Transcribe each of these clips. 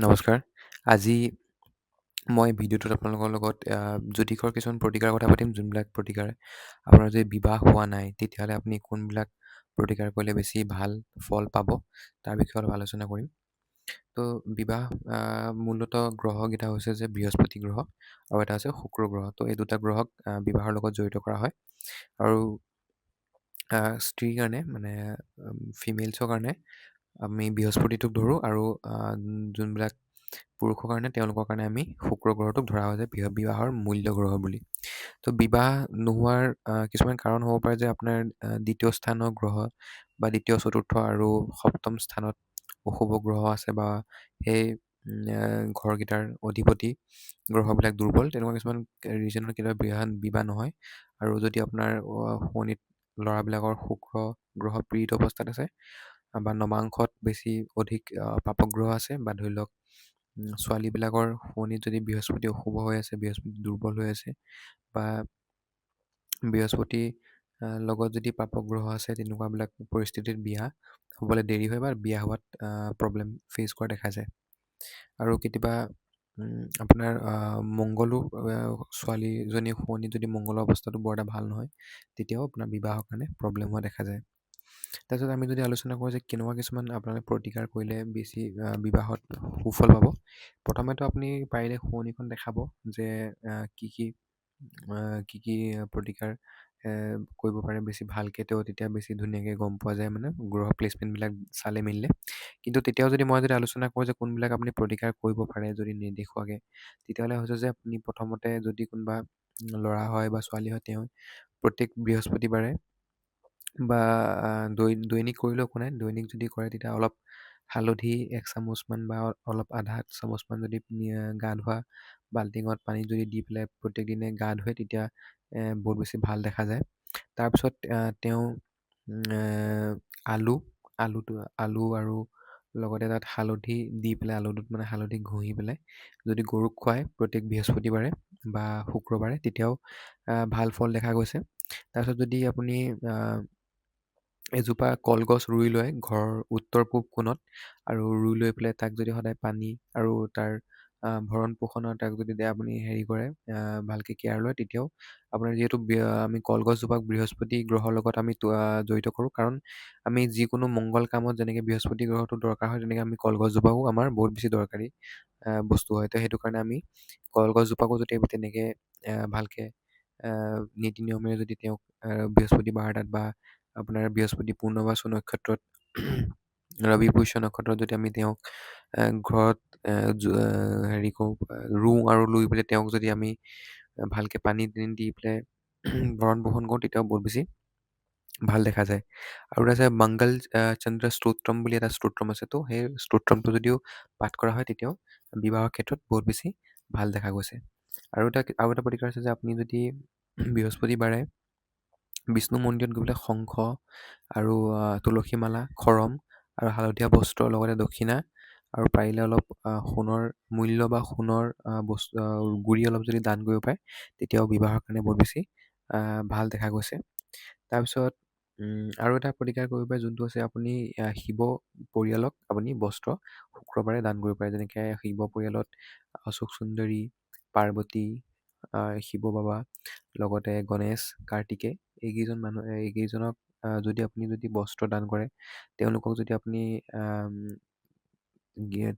নমস্কাৰ। আজি মই ভিডিঅ'টোত আপোনালোকৰ লগত জ্যোতিষৰ কিছুমান প্ৰতিকাৰৰ কথা পাতিম, যোনবিলাক প্ৰতিকাৰ আপোনাৰ যদি বিবাহ হোৱা নাই, তেতিয়াহ'লে আপুনি কোনবিলাক প্ৰতিকাৰ কৰিলে বেছি ভাল ফল পাব, তাৰ বিষয়ে অলপ আলোচনা কৰিম। তো বিবাহ মূলতঃ গ্ৰহকেইটা হৈছে যে বৃহস্পতি গ্ৰহ আৰু এটা হৈছে শুক্ৰ গ্ৰহ। তো এই দুটা গ্ৰহক বিবাহৰ লগত জড়িত কৰা হয়। আৰু স্ত্ৰীৰ কাৰণে মানে ফিমেলছৰ কাৰণে আমি বৃহস্পতিটোক ধৰোঁ আৰু যোনবিলাক পুৰুষৰ কাৰণে তেওঁলোকৰ কাৰণে আমি শুক্ৰ গ্ৰহটোক ধৰা হয় যে বিবাহৰ মূল্য গ্ৰহ বুলি। তো বিবাহ নোহোৱাৰ কিছুমান কাৰণ হ'ব পাৰে যে আপোনাৰ দ্বিতীয় স্থানৰ গ্ৰহ বা দ্বিতীয়, চতুৰ্থ আৰু সপ্তম স্থানত অশুভ গ্ৰহ আছে বা সেই ঘৰকেইটাৰ অধিপতি গ্ৰহবিলাক দুৰ্বল, তেনেকুৱা কিছুমান ৰিজনত কেতিয়াবা বিবাহ নহয়। আৰু যদি আপোনাৰ শনিত ল'ৰাবিলাকৰ শুক্ৰ গ্ৰহ পীড়িত অৱস্থাত আছে বা নৱাংশত বেছি অধিক পাপগ্ৰহ আছে, বা ধৰি লওক ছোৱালীবিলাকৰ শনিত যদি বৃহস্পতি অশুভ হৈ আছে, বৃহস্পতি দুৰ্বল হৈ আছে, বা বৃহস্পতি লগত যদি পাপগ্ৰহ আছে, তেনেকুৱাবিলাক পৰিস্থিতিত বিয়া হ'বলৈ দেৰি হয় বা বিয়া হোৱাত প্ৰব্লেম ফেচ কৰা দেখা যায়। আৰু কেতিয়াবা আপোনাৰ মংগলো ছোৱালীজনী শনিত যদি মংগলৰ অৱস্থাটো বৰ এটা ভাল নহয়, তেতিয়াও আপোনাৰ বিবাহৰ কাৰণে প্ৰব্লেম হোৱা দেখা যায়। তাৰপিছত আমি যদি আলোচনা কৰোঁ যে কেনেকুৱা কিছুমান আপোনালোকে প্ৰতিকাৰ কৰিলে বেছি বিবাহত সুফল পাব। প্ৰথমেতো আপুনি পাৰিলে শুৱনিখন দেখাব যে কি কি প্ৰতিকাৰ কৰিব পাৰে বেছি ভালকৈ, তেতিয়া বেছি ধুনীয়াকৈ গম পোৱা যায়, মানে গ্ৰহ প্লেচমেণ্টবিলাক চালে মেলিলে। কিন্তু তেতিয়াও যদি মই আলোচনা কৰোঁ যে কোনবিলাক আপুনি প্ৰতিকাৰ কৰিব পাৰে যদি নেদেখুৱাকৈ, তেতিয়াহ'লে হৈছে যে আপুনি প্ৰথমতে যদি কোনোবা ল'ৰা হয় বা ছোৱালী হয়, তেওঁ প্ৰত্যেক বৃহস্পতিবাৰে বা দৈনিক কৰিলেও একো নাই, দৈনিক যদি কৰে তেতিয়া অলপ হালধি 1 চামুচমান বা অলপ আধা চামুচমান যদি গা ধোৱা বাল্টিঙত পানীত যদি দি পেলাই প্ৰত্যেক দিনে গা ধুৱে, তেতিয়া বহুত বেছি ভাল দেখা যায়। তাৰপিছত তেওঁ আলু আৰু লগতে তাত হালধি দি পেলাই, আলুটোত মানে হালধি ঘঁহি পেলাই যদি গৰুক খুৱায় প্ৰত্যেক বৃহস্পতিবাৰে বা শুক্ৰবাৰে, তেতিয়াও ভাল ফল দেখা গৈছে। তাৰপিছত যদি আপুনি এজোপা কলগছ ৰুই লয় ঘৰৰ উত্তৰ পূব কোণত, আৰু ৰুই লৈ পেলাই তাক যদি সদায় পানী আৰু তাৰ ভৰণ পোষণৰ তাক যদি আপুনি হেৰি কৰে, ভালকৈ কেয়াৰ লয়, তেতিয়াও আপোনাৰ যিহেতু আমি কলগছজোপাক বৃহস্পতি গ্ৰহৰ লগত আমি জড়িত কৰোঁ, কাৰণ আমি যিকোনো মংগল কামত যেনেকৈ বৃহস্পতি গ্ৰহটো দৰকাৰ হয়, তেনেকৈ আমি কলগছজোপাও আমাৰ বহুত বেছি দৰকাৰী বস্তু হয়। তো সেইটো কাৰণে আমি কলগছজোপাকো যদি তেনেকৈ ভালকৈ নীতি নিয়মেৰে যদি তেওঁক বৃহস্পতিবাৰ এটাত বা আপোনাৰ বৃহস্পতি পূৰ্ণবাসু নক্ষত্ৰত ৰবি পুষ্য নক্ষত্ৰত যদি আমি তেওঁক ঘৰত হেৰি কৰোঁ, ৰুওঁ আৰু ৰুই পেলাই তেওঁক যদি আমি ভালকৈ পানী দি পেলাই ভৰণ পোষণ কৰোঁ, তেতিয়াও বহুত বেছি ভাল দেখা যায়। আৰু এটা আছে মংগল চন্দ্ৰ স্তোত্ৰম বুলি এটা স্তোত্ৰম আছে, তো সেই স্তোত্ৰমটো যদিও পাঠ কৰা হয়, তেতিয়াও বিবাহৰ ক্ষেত্ৰত বহুত বেছি ভাল দেখা গৈছে। আৰু এটা প্ৰতিকাৰ আছে যে আপুনি যদি বৃহস্পতিবাৰে বিষ্ণু মন্দিৰত গৈ পেলাই শংখ আৰু তুলসী মালা, খৰম আৰু হালধীয়া বস্ত্ৰৰ লগতে দক্ষিণা আৰু পাৰিলে অলপ সোণৰ মূল্য বা সোণৰ বস্তু গুড়ি অলপ যদি দান কৰিব পাৰে, তেতিয়াও বিবাহৰ কাৰণে বহুত বেছি ভাল দেখা গৈছে। তাৰপিছত আৰু এটা প্ৰতিকাৰ কৰিব পাৰে, যোনটো আছে আপুনি শিৱ পৰিয়ালক আপুনি বস্ত্ৰ শুক্ৰবাৰে দান কৰিব পাৰে। যেনেকৈ শিৱ পৰিয়ালত অশোক সুন্দৰী, পাৰ্বতী, শিৱ বাবা, লগতে গণেশ, কাৰ্তিকেয়, এইকেইজনক যদি আপুনি বস্ত্ৰ দান কৰে, তেওঁলোকক যদি আপুনি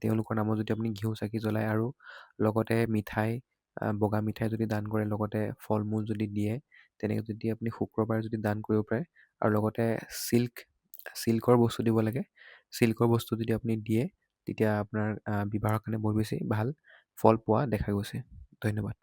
তেওঁলোকৰ নামত যদি আপুনি ঘিউ চাকি জ্বলায় আৰু লগতে মিঠাই, বগা মিঠাই যদি দান কৰে, লগতে ফল মূল যদি দিয়ে, তেনেকৈ যদি আপুনি শুক্ৰবাৰে যদি দান কৰিব পাৰে, আৰু লগতে চিল্কৰ বস্তু দিব লাগে, চিল্কৰ বস্তু যদি আপুনি দিয়ে, তেতিয়া আপোনাৰ বিবাহৰ কাৰণে বহুত বেছি ভাল ফল পোৱা দেখা গৈছে। ধন্যবাদ।